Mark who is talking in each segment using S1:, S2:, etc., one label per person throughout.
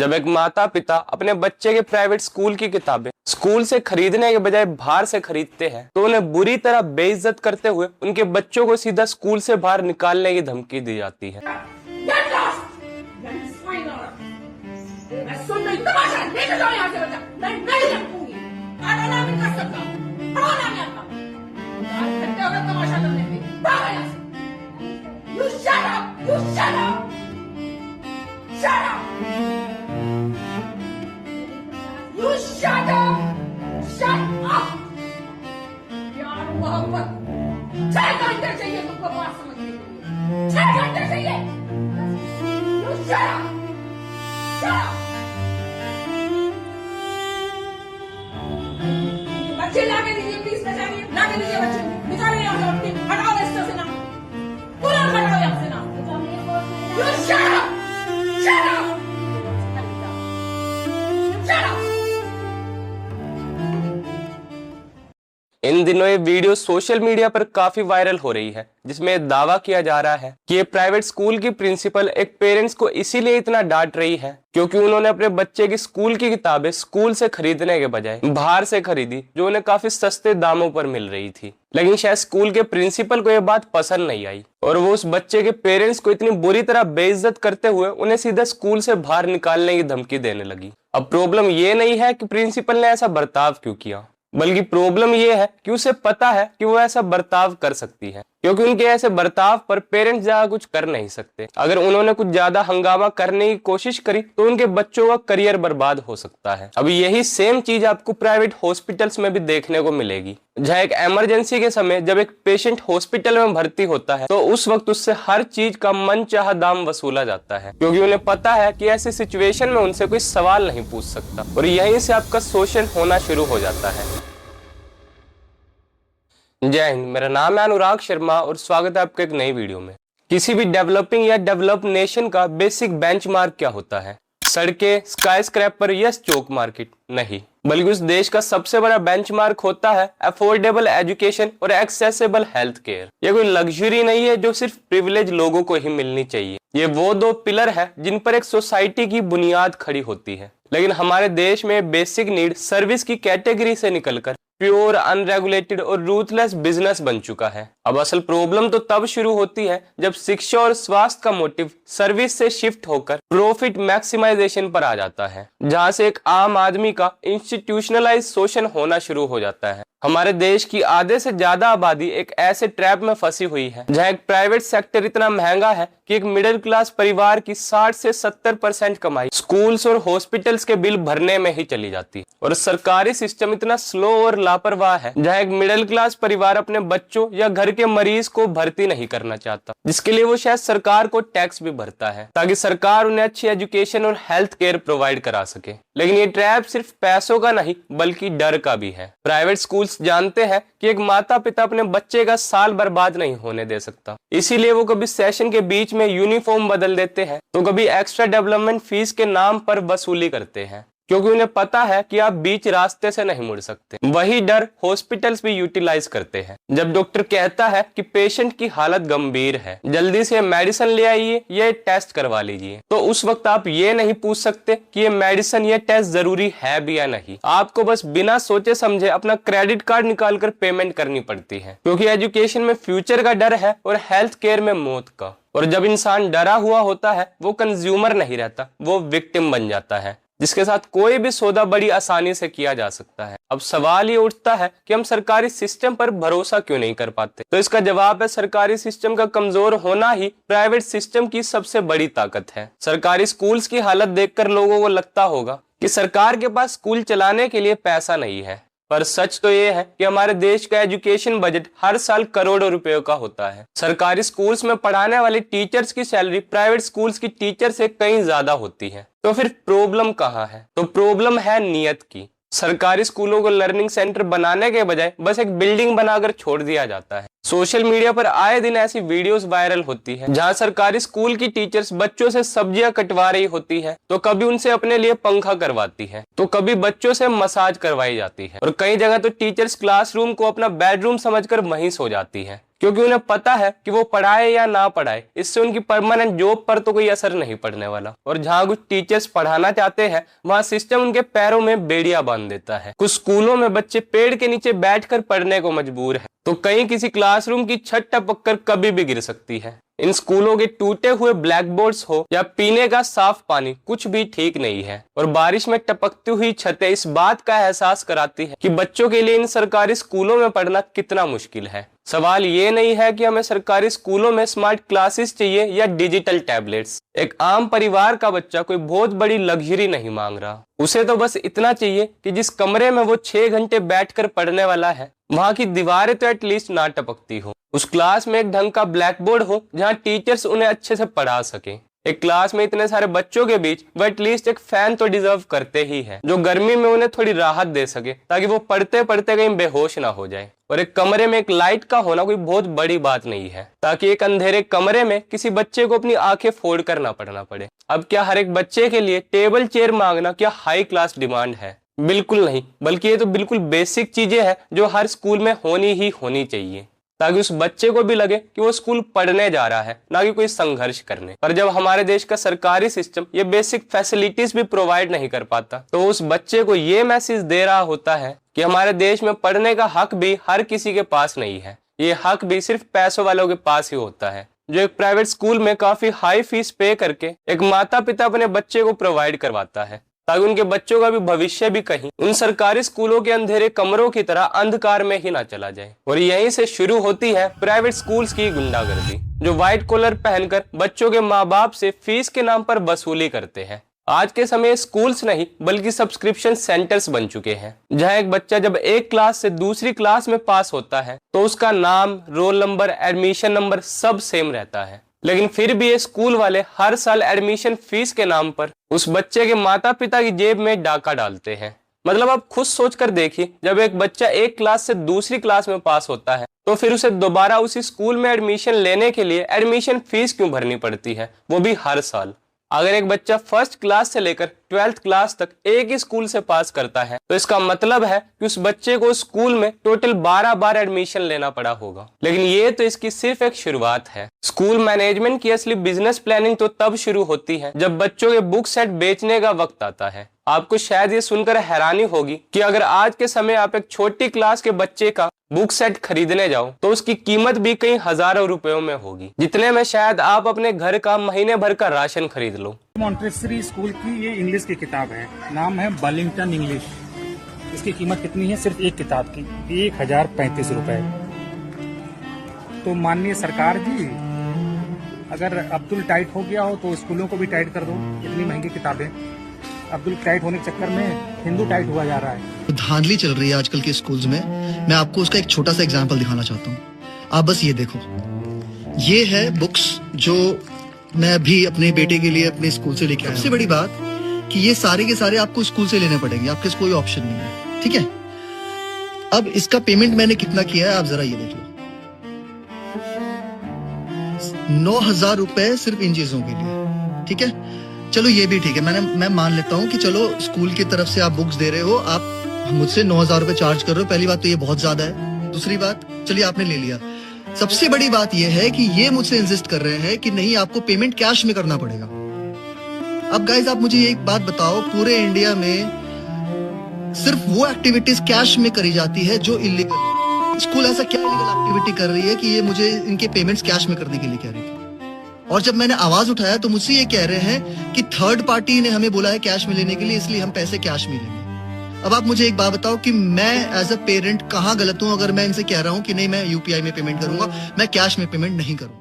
S1: जब एक माता पिता अपने बच्चे के प्राइवेट स्कूल की किताबें स्कूल से खरीदने के बजाय बाहर से खरीदते हैं तो उन्हें बुरी तरह बेइज्जत करते हुए उनके बच्चों को सीधा स्कूल से बाहर निकालने की धमकी दी जाती है।
S2: You shut up! Shut up! यार मोहब्बत 6 घंटे चाहिए तुमको बात समझने के लिए 6 घंटे चाहिए। You shut up! Shut up! बच्चे लाके दीजिए प्लीज, बचाइए, लाके दीजिए बच्चे, निकालिए यहाँ से बच्चे, हटाओ इससे से ना, तुरंत हटाओ यहाँ से ना। You shut up! Shut up! Shut up!
S1: इन दिनों ये वीडियो सोशल मीडिया पर काफी वायरल हो रही है, जिसमें दावा किया जा रहा है कि ये प्राइवेट स्कूल की प्रिंसिपल एक पेरेंट्स को इसीलिए इतना डांट रही है क्योंकि उन्होंने अपने बच्चे की स्कूल की किताबें स्कूल से खरीदने के बजाय बाहर से खरीदी, जो उन्हें काफी सस्ते दामों पर मिल रही थी। लेकिन शायद स्कूल के प्रिंसिपल को यह बात पसंद नहीं आई और वो उस बच्चे के पेरेंट्स को इतनी बुरी तरह बेइज्जत करते हुए उन्हें सीधा स्कूल से बाहर निकालने की धमकी देने लगी। अब प्रॉब्लम ये नहीं है कि प्रिंसिपल ने ऐसा बर्ताव क्यों किया, बल्कि प्रॉब्लम यह है कि उसे पता है कि वो ऐसा बर्ताव कर सकती है, क्योंकि उनके ऐसे बर्ताव पर पेरेंट्स ज्यादा कुछ कर नहीं सकते। अगर उन्होंने कुछ ज्यादा हंगामा करने की कोशिश करी तो उनके बच्चों का करियर बर्बाद हो सकता है। अभी यही सेम चीज आपको प्राइवेट हॉस्पिटल्स में भी देखने को मिलेगी, जहाँ एक इमरजेंसी के समय जब एक पेशेंट हॉस्पिटल में भर्ती होता है तो उस वक्त उससे हर चीज का मनचाहा दाम वसूला जाता है, क्योंकि उन्हें पता है कि ऐसी सिचुएशन में उनसे कोई सवाल नहीं पूछ सकता और यहीं से आपका शोषण होना शुरू हो जाता है। जय हिंद, मेरा नाम है अनुराग शर्मा और स्वागत है आपके एक नई वीडियो में। किसी भी डेवलपिंग या डेवलप नेशन का बेसिक बेंचमार्क क्या होता है? सड़कें, स्काई स्क्रैपर या स्टॉक मार्केट? नहीं, बल्कि उस देश का सबसे बड़ा बेंचमार्क होता है अफोर्डेबल एजुकेशन और एक्सेसिबल हेल्थ केयर। ये कोई लग्जरी नहीं है जो सिर्फ प्रिविलेज लोगों को ही मिलनी चाहिए। ये वो दो पिलर है जिन पर एक सोसाइटी की बुनियाद खड़ी होती है। लेकिन हमारे देश में बेसिक नीड सर्विस की कैटेगरी से निकलकर प्योर, अनरेगुलेटेड और रूथलेस बिजनेस बन चुका है। अब असल प्रॉब्लम तो तब शुरू होती है जब शिक्षा और स्वास्थ्य का मोटिव सर्विस से शिफ्ट होकर प्रॉफिट मैक्सिमाइजेशन पर आ जाता है, जहां से एक आम आदमी का इंस्टीट्यूशनलाइज शोषण होना शुरू हो जाता है। हमारे देश की आधे से ज्यादा आबादी एक ऐसे ट्रैप में फंसी हुई है जहां एक प्राइवेट सेक्टर इतना महंगा है कि एक मिडिल क्लास परिवार की 60 से 70% कमाई स्कूल्स और हॉस्पिटल्स के बिल भरने में ही चली जाती है, और सरकारी सिस्टम इतना स्लो और लापरवाह है जहां एक मिडिल क्लास परिवार अपने बच्चों या घर के मरीज को भर्ती नहीं करना चाहता, जिसके लिए वो शायद सरकार को टैक्स भी भरता है ताकि सरकार उन्हें अच्छी एजुकेशन और हेल्थ केयर प्रोवाइड करा सके। लेकिन ये ट्रैप सिर्फ पैसों का नहीं बल्कि डर का भी है। प्राइवेट स्कूल्स जानते हैं कि एक माता पिता अपने बच्चे का साल बर्बाद नहीं होने दे सकता, इसीलिए वो कभी सेशन के बीच में यूनिफॉर्म बदल देते हैं तो कभी एक्स्ट्रा डेवलपमेंट फीस के नाम पर वसूली करते हैं, क्योंकि उन्हें पता है कि आप बीच रास्ते से नहीं मुड़ सकते। वही डर हॉस्पिटल्स भी यूटिलाइज करते हैं। जब डॉक्टर कहता है कि पेशेंट की हालत गंभीर है, जल्दी से मेडिसिन ले आइए, ये टेस्ट करवा लीजिए, तो उस वक्त आप ये नहीं पूछ सकते कि ये मेडिसिन या टेस्ट जरूरी है भी या नहीं। आपको बस बिना सोचे समझे अपना क्रेडिट कार्ड निकालकर पेमेंट करनी पड़ती है, क्योंकि एजुकेशन में फ्यूचर का डर है और हेल्थ केयर में मौत का। और जब इंसान डरा हुआ होता है वो कंज्यूमर नहीं रहता, वो विक्टिम बन जाता है, जिसके साथ कोई भी सौदा बड़ी आसानी से किया जा सकता है। अब सवाल ये उठता है कि हम सरकारी सिस्टम पर भरोसा क्यों नहीं कर पाते? तो इसका जवाब है सरकारी सिस्टम का कमजोर होना ही प्राइवेट सिस्टम की सबसे बड़ी ताकत है। सरकारी स्कूल्स की हालत देखकर लोगों को लगता होगा कि सरकार के पास स्कूल चलाने के लिए पैसा नहीं है, पर सच तो ये है कि हमारे देश का एजुकेशन बजट हर साल करोड़ों रुपयों का होता है। सरकारी स्कूल्स में पढ़ाने वाले टीचर्स की सैलरी प्राइवेट स्कूल्स की टीचर से कहीं ज्यादा होती है। तो फिर प्रॉब्लम कहाँ है? तो प्रॉब्लम है नियत की। सरकारी स्कूलों को लर्निंग सेंटर बनाने के बजाय बस एक बिल्डिंग बनाकर छोड़ दिया जाता है। सोशल मीडिया पर आए दिन ऐसी वीडियोस वायरल होती है जहां सरकारी स्कूल की टीचर्स बच्चों से सब्जियां कटवा रही होती है, तो कभी उनसे अपने लिए पंखा करवाती है, तो कभी बच्चों से मसाज करवाई जाती है, और कई जगह तो टीचर्स क्लासरूम को अपना बेडरूम समझकर वहीं सो जाती है, क्योंकि उन्हें पता है कि वो पढ़ाए या ना पढ़ाए, इससे उनकी परमानेंट जॉब पर तो कोई असर नहीं पड़ने वाला। और जहां कुछ टीचर्स पढ़ाना चाहते हैं वहां सिस्टम उनके पैरों में बेड़िया बांध देता है। कुछ स्कूलों में बच्चे पेड़ के नीचे बैठकर पढ़ने को मजबूर है, तो कहीं किसी क्लासरूम की छत टपक कर कभी भी गिर सकती है। इन स्कूलों के टूटे हुए ब्लैक बोर्ड्स हो या पीने का साफ पानी, कुछ भी ठीक नहीं है। और बारिश में टपकती हुई छतें इस बात का एहसास कराती है कि बच्चों के लिए इन सरकारी स्कूलों में पढ़ना कितना मुश्किल है। सवाल ये नहीं है कि हमें सरकारी स्कूलों में स्मार्ट क्लासेस चाहिए या डिजिटल टैबलेट्स। एक आम परिवार का बच्चा कोई बहुत बड़ी लग्जरी नहीं मांग रहा, उसे तो बस इतना चाहिए कि जिस कमरे में वो 6 घंटे बैठकर पढ़ने वाला है वहां की दीवारें तो एटलीस्ट ना टपकती हो, उस क्लास में एक ढंग का ब्लैक बोर्ड हो जहां टीचर्स उन्हें अच्छे से पढ़ा सके। एक क्लास में इतने सारे बच्चों के बीच वो एटलीस्ट एक फैन तो डिजर्व करते ही है, जो गर्मी में उन्हें थोड़ी राहत दे सके ताकि वो पढ़ते पढ़ते कहीं बेहोश ना हो जाए। और एक कमरे में एक लाइट का होना कोई बहुत बड़ी बात नहीं है, ताकि एक अंधेरे कमरे में किसी बच्चे को अपनी आंखें फोड़ कर ना पढ़ना पड़े। अब क्या हर एक बच्चे के लिए टेबल चेयर मांगना क्या हाई क्लास डिमांड है? बिल्कुल नहीं, बल्कि ये तो बिल्कुल बेसिक चीजें हैं जो हर स्कूल में होनी ही होनी चाहिए, ताकि उस बच्चे को भी लगे कि वो स्कूल पढ़ने जा रहा है, ना कि कोई संघर्ष करने। पर जब हमारे देश का सरकारी सिस्टम ये बेसिक फैसिलिटीज भी प्रोवाइड नहीं कर पाता, तो उस बच्चे को ये मैसेज दे रहा होता है कि हमारे देश में पढ़ने का हक भी हर किसी के पास नहीं है, ये हक भी सिर्फ पैसों वालों के पास ही होता है, जो एक प्राइवेट स्कूल में काफी हाई फीस पे करके एक माता पिता अपने बच्चे को प्रोवाइड करवाता है, ताकि उनके बच्चों का भी भविष्य भी कहीं उन सरकारी स्कूलों के अंधेरे कमरों की तरह अंधकार में ही ना चला जाए। और यहीं से शुरू होती है प्राइवेट स्कूल्स की गुंडागर्दी, जो व्हाइट कॉलर पहनकर बच्चों के माँ बाप से फीस के नाम पर वसूली करते हैं। आज के समय स्कूल्स नहीं बल्कि सब्सक्रिप्शन सेंटर्स बन चुके हैं, जहां एक बच्चा जब एक क्लास से दूसरी क्लास में पास होता है तो उसका नाम, रोल नंबर, एडमिशन नंबर सब सेम रहता है, लेकिन फिर भी ये स्कूल वाले हर साल एडमिशन फीस के नाम पर उस बच्चे के माता पिता की जेब में डाका डालते हैं। मतलब आप खुद सोच कर देखिए, जब एक बच्चा एक क्लास से दूसरी क्लास में पास होता है तो फिर उसे दोबारा उसी स्कूल में एडमिशन लेने के लिए एडमिशन फीस क्यों भरनी पड़ती है, वो भी हर साल। अगर एक बच्चा फर्स्ट क्लास से लेकर 12th क्लास तक एक ही स्कूल से पास करता है तो इसका मतलब है कि उस बच्चे को स्कूल में टोटल 12 बार एडमिशन लेना पड़ा होगा। लेकिन ये तो इसकी सिर्फ एक शुरुआत है। स्कूल मैनेजमेंट की असली बिजनेस प्लानिंग तो तब शुरू होती है जब बच्चों के बुक सेट बेचने का वक्त आता है। आपको शायद ये सुनकर हैरानी होगी कि अगर आज के समय आप एक छोटी क्लास के बच्चे का बुक सेट खरीदने जाओ तो उसकी कीमत भी कई हजारों रुपयों में होगी, जितने में शायद आप अपने घर का महीने भर का राशन खरीद लो।
S3: मॉन्टेसरी स्कूल की ये इंग्लिश की किताब है, नाम है बर्लिंगटन इंग्लिश। इसकी कीमत कितनी है? सिर्फ एक किताब की 1035 रुपए। तो माननीय सरकार जी, अगर अब्दुल टाइट हो गया हो तो स्कूलों को भी टाइट कर दो। इतनी महंगी किताबें, अब्दुल टाइट होने के चक्कर में हिंदू टाइट हुआ जा रहा है।
S4: धांधली चल रही है आजकल के स्कूल्स में। मैं आपको उसका एक छोटा सा एग्जांपल दिखाना चाहता हूँ। आप बस ये देखो, ये है बुक्स जो मैं अभी अपने बेटे के लिए अपने स्कूल से लेके आया। सबसे बड़ी बात कि ये सारे के सारे आपको स्कूल से लेने पड़ेंगे, आपके पास कोई ऑप्शन नहीं है, ठीक है। अब इसका पेमेंट मैंने कितना किया है आप जरा ये देख लो, 9,000 रुपए सिर्फ इन चीजों के लिए, ठीक है। चलो ये भी ठीक है, मैं मान लेता हूँ कि चलो स्कूल की तरफ से आप बुक्स दे रहे हो, आप मुझसे 9,000 रुपए चार्ज कर रहे हो। पहली बात तो ये बहुत ज्यादा है। दूसरी बात, चलिए आपने ले लिया। सबसे बड़ी बात ये है कि ये मुझसे इंसिस्ट कर रहे हैं कि नहीं, आपको पेमेंट कैश में करना पड़ेगा। अब गाइस आप मुझे एक बात बताओ, पूरे इंडिया में सिर्फ वो एक्टिविटीज कैश में करी जाती है जो इलीगल। स्कूल ऐसा क्या इलीगल एक्टिविटी कर रही है कि ये मुझे इनके पेमेंट्स कैश में करने के लिए कह रही थी? और जब मैंने आवाज उठाया तो मुझसे ये कह रहे हैं कि थर्ड पार्टी ने हमें बोला है कैश में लेने के लिए, इसलिए हम पैसे कैश में लेंगे। अब आप मुझे एक बात बताओ कि मैं एज अ पेरेंट कहाँ गलत हूँ अगर मैं इनसे कह रहा हूँ कि नहीं, मैं यूपीआई में पेमेंट करूंगा, मैं कैश में पेमेंट नहीं करूंगा।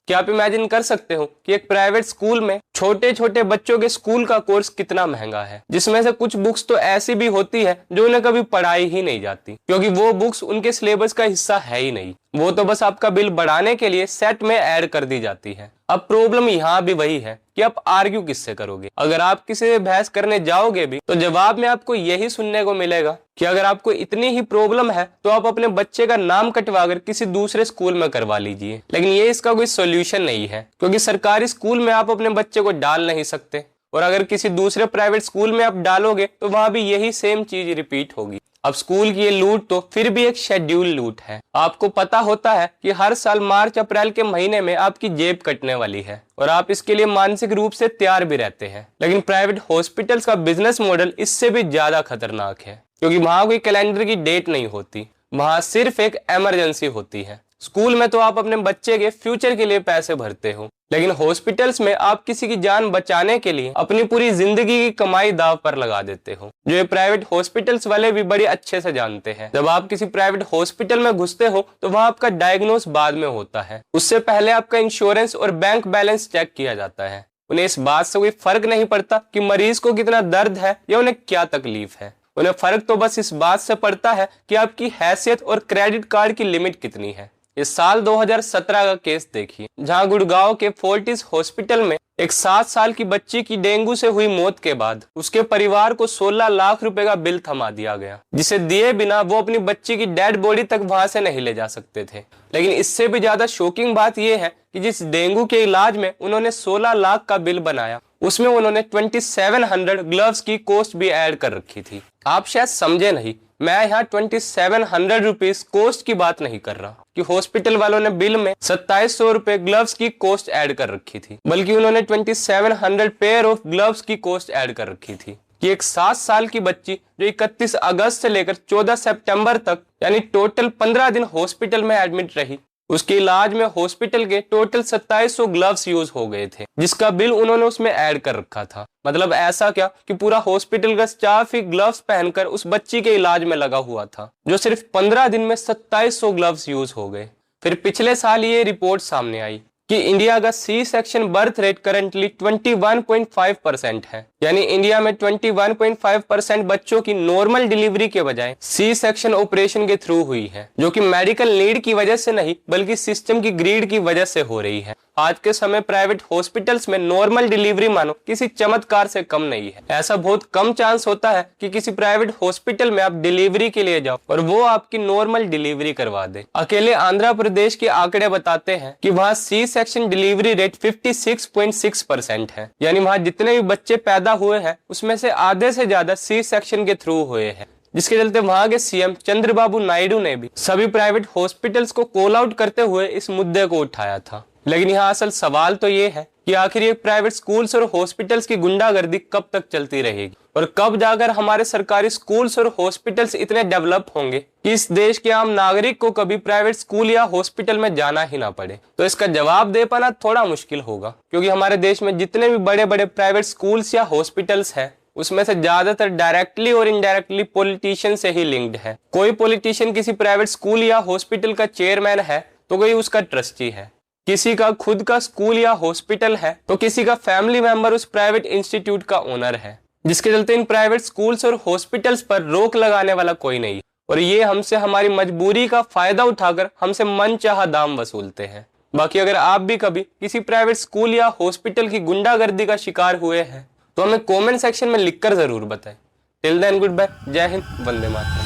S1: क्या आप इमेजिन कर सकते हो कि एक प्राइवेट स्कूल में छोटे छोटे बच्चों के स्कूल का कोर्स कितना महंगा है, जिसमें से कुछ बुक्स तो ऐसी भी होती है जो उन्हें कभी पढ़ाई ही नहीं जाती, क्योंकि वो बुक्स उनके सिलेबस का हिस्सा है ही नहीं। वो तो बस आपका बिल बढ़ाने के लिए सेट में ऐड कर दी जाती है। अब प्रॉब्लम यहाँ भी वही है कि आप आर्ग्यू किससे करोगे। अगर आप किसी से बहस करने जाओगे भी तो जवाब में आपको यही सुनने को मिलेगा कि अगर आपको इतनी ही प्रॉब्लम है तो आप अपने बच्चे का नाम कटवाकर किसी दूसरे स्कूल में करवा लीजिए। लेकिन ये इसका कोई सोल्यूशन नहीं है, क्योंकि सरकारी स्कूल में आप अपने बच्चे को डाल नहीं सकते, और अगर किसी दूसरे प्राइवेट स्कूल में आप डालोगे तो वहां भी यही सेम चीज रिपीट होगी। अब स्कूल की ये लूट तो फिर भी एक शेड्यूल लूट है। आपको पता होता है कि हर साल मार्च अप्रैल के महीने में आपकी जेब कटने वाली है और आप इसके लिए मानसिक रूप से तैयार भी रहते हैं। लेकिन प्राइवेट हॉस्पिटल्स का बिजनेस मॉडल इससे भी ज्यादा खतरनाक है, क्योंकि वहां कोई कैलेंडर की डेट नहीं होती, वहां सिर्फ एक इमरजेंसी होती है। स्कूल में तो आप अपने बच्चे के फ्यूचर के लिए पैसे भरते हो, लेकिन हॉस्पिटल्स में आप किसी की जान बचाने के लिए अपनी पूरी जिंदगी की कमाई दांव पर लगा देते हो, जो ये प्राइवेट हॉस्पिटल्स वाले भी बड़ी अच्छे से जानते हैं। जब आप किसी प्राइवेट हॉस्पिटल में घुसते हो तो वहां आपका डायग्नोस बाद में होता है, उससे पहले आपका इंश्योरेंस और बैंक बैलेंस चेक किया जाता है। उन्हें इस बात से कोई फर्क नहीं पड़ता कि मरीज को कितना दर्द है या उन्हें क्या तकलीफ है। उन्हें फर्क तो बस इस बात से पड़ता है कि आपकी हैसियत और क्रेडिट कार्ड की लिमिट कितनी है। इस साल 2017 का केस देखिए, जहां गुड़गांव के फोर्टिस हॉस्पिटल में एक 7 साल की बच्ची की डेंगू से हुई मौत के बाद उसके परिवार को 16 लाख रुपए का बिल थमा दिया गया, जिसे दिए बिना वो अपनी बच्ची की डेड बॉडी तक वहां से नहीं ले जा सकते थे। लेकिन इससे भी ज्यादा शॉकिंग बात यह है कि जिस डेंगू के इलाज में उन्होंने 16 लाख का बिल बनाया, उसमें उन्होंने 2700 ग्लव्स की कॉस्ट भी ऐड कर रखी थी। आप शायद समझे नहीं, मैं यहाँ 2700 रुपीज कॉस्ट की बात नहीं कर रहा कि हॉस्पिटल वालों ने बिल में 2700 रुपए ग्लव्स की कॉस्ट ऐड कर रखी थी, बल्कि उन्होंने 2700 पेयर ऑफ ग्लव्स की कॉस्ट ऐड कर रखी थी कि एक 7 साल की बच्ची जो 31 अगस्त से लेकर 14 सितंबर तक यानी टोटल 15 दिन हॉस्पिटल में एडमिट रही, उसके इलाज में हॉस्पिटल के टोटल 2700 ग्लव्स यूज हो गए थे, जिसका बिल उन्होंने उसमें ऐड कर रखा था। मतलब ऐसा क्या कि पूरा हॉस्पिटल का स्टाफ ही ग्लव्स पहनकर उस बच्ची के इलाज में लगा हुआ था, जो सिर्फ 15 दिन में 2700 ग्लव्स यूज हो गए। फिर पिछले साल ये रिपोर्ट सामने आई कि इंडिया का C section birth rate currently 21.5% है, यानी इंडिया में 21.5% बच्चों की नॉर्मल डिलीवरी के बजाय सी सेक्शन ऑपरेशन के थ्रू हुई है, जो कि मेडिकल नीड की वजह से नहीं बल्कि सिस्टम की ग्रीड की वजह से हो रही है। आज के समय प्राइवेट हॉस्पिटल्स में नॉर्मल डिलीवरी मानो किसी चमत्कार से कम नहीं है। ऐसा बहुत कम चांस होता है कि किसी प्राइवेट हॉस्पिटल में आप डिलीवरी के लिए जाओ और वो आपकी नॉर्मल डिलीवरी करवा दे। अकेले आंध्र प्रदेश के आंकड़े बताते हैं कि वहाँ सी सेक्शन डिलीवरी रेट 56.6% है, यानी वहाँ जितने भी बच्चे पैदा हुए हैं उसमें से आधे से ज्यादा सी सेक्शन के थ्रू हुए हैं, जिसके चलते वहां के सीएम चंद्रबाबू नायडू ने भी सभी प्राइवेट हॉस्पिटल्स को कॉल आउट करते हुए इस मुद्दे को उठाया था। लेकिन यहाँ असल सवाल तो ये है कि आखिर ये प्राइवेट स्कूल्स और हॉस्पिटल्स की गुंडागर्दी कब तक चलती रहेगी और कब जाकर हमारे सरकारी स्कूल्स और हॉस्पिटल्स इतने डेवलप होंगे कि इस देश के आम नागरिक को कभी प्राइवेट स्कूल या हॉस्पिटल में जाना ही ना पड़े। तो इसका जवाब दे पाना थोड़ा मुश्किल होगा, क्योंकि हमारे देश में जितने भी बड़े बड़े प्राइवेट स्कूल्स या हॉस्पिटल्स हैं उसमें से ज्यादातर डायरेक्टली और इनडायरेक्टली पॉलिटिशियन से ही लिंक्ड है। कोई पॉलिटिशियन किसी प्राइवेट स्कूल या हॉस्पिटल का चेयरमैन है तो कोई उसका ट्रस्टी है, किसी का खुद का स्कूल या हॉस्पिटल है तो किसी का फैमिली मेंबर उस प्राइवेट इंस्टीट्यूट का ओनर है, जिसके चलते इन प्राइवेट स्कूल्स और हॉस्पिटल्स पर रोक लगाने वाला कोई नहीं और ये हमसे हमारी मजबूरी का फायदा उठाकर हमसे मनचाहा दाम वसूलते हैं। बाकी अगर आप भी कभी किसी प्राइवेट स्कूल या हॉस्पिटल की गुंडागर्दी का शिकार हुए हैं तो हमें कमेंट सेक्शन में लिखकर जरूर बताएं। टिल देन गुड बाय, जय हिंद, वंदे मातरम।